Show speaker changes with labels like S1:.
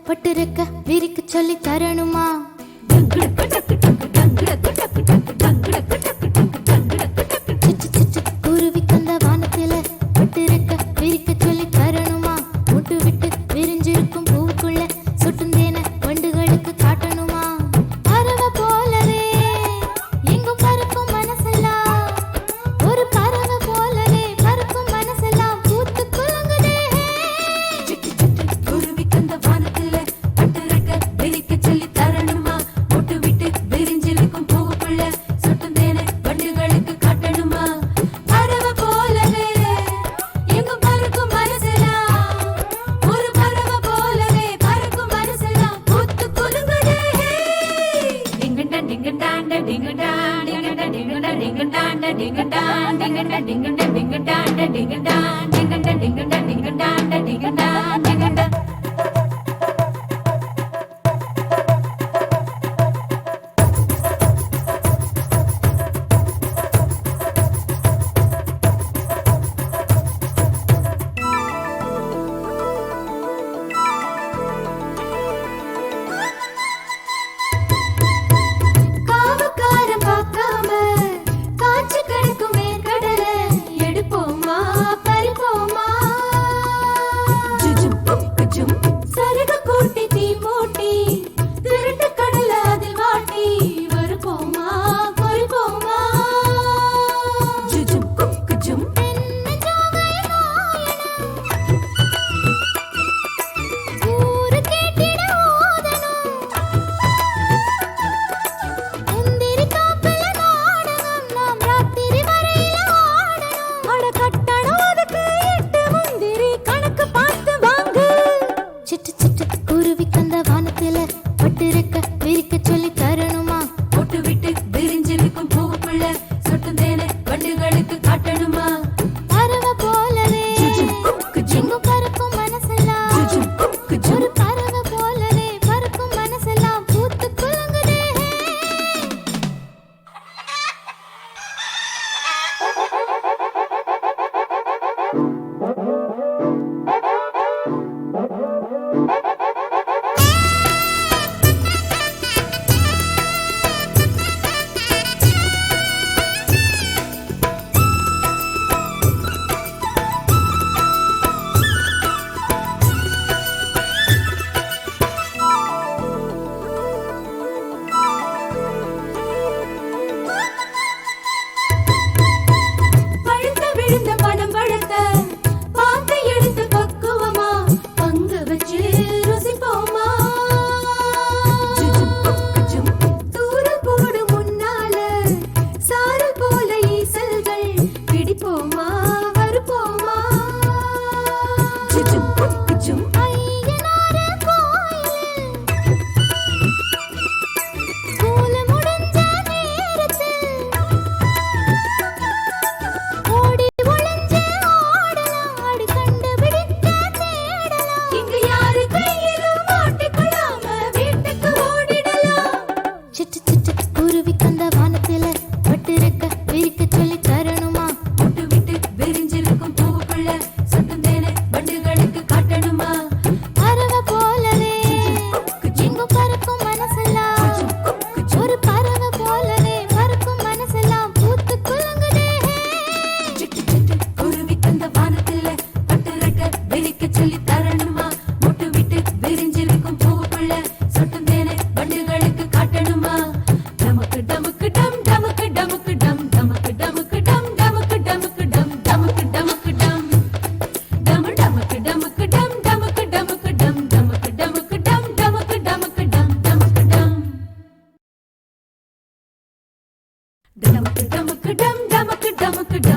S1: பட்டிருக்க விரிக்கு சொல்லி தரணுமா? குருவி கந்த வானத்தில பட்டிருக்க விரிக்க சொல்லி தரணுமா? முட்டு விட்டு விரிஞ்சிருக்கும் பூவுக்குள்ள சுட்டுந்தேன வண்டுகளுக்கு காட்டணுமா? பறவை போலவே எங்கும் பறக்கும் மனசெல்லாம், ஒரு பறவை போலவே பறக்கும் மனசெல்லாம் பூத்து குலுங்குதே. குருவி கந்த வானத்தில பட்டிருக்க விரிக்க சொல்லி தரணுமா? முட்டு விட்டு விரிஞ்சிருக்கும் பூவுக்குள்ள சுட்டுந்தேன வண்டுகளுக்கு காட்டணுமா? பறவை போலவே எங்கும் பறக்கும் மனசெல்லாம், ஒரு பறவை போலவே பறக்கும் மனசெல்லாம் பூத்து குலுங்குதே. டிங்கண்டா டிங்கண்டாண்ட டிங்கண்டா டிங்கண்டா டிங்கண்டா டிங்கண்டாண்ட டிங்கண்டா டிங்கண்டா டிங்கண்டா டிங்கண்டாண்ட டிங்கண்டா டிங்கண்டா டிங்கண்டா டிங்கண்டாண்ட டிங்கண்டா டிங்கண்டா. காவக்காரன் பார்க்காம காய்ச்சி கிடக்கும் வேர்க்கடலை எடுப்போமா பறிப்போமா? டமக்கு டமக்கு டம் டமக்கு டமக்கு டம்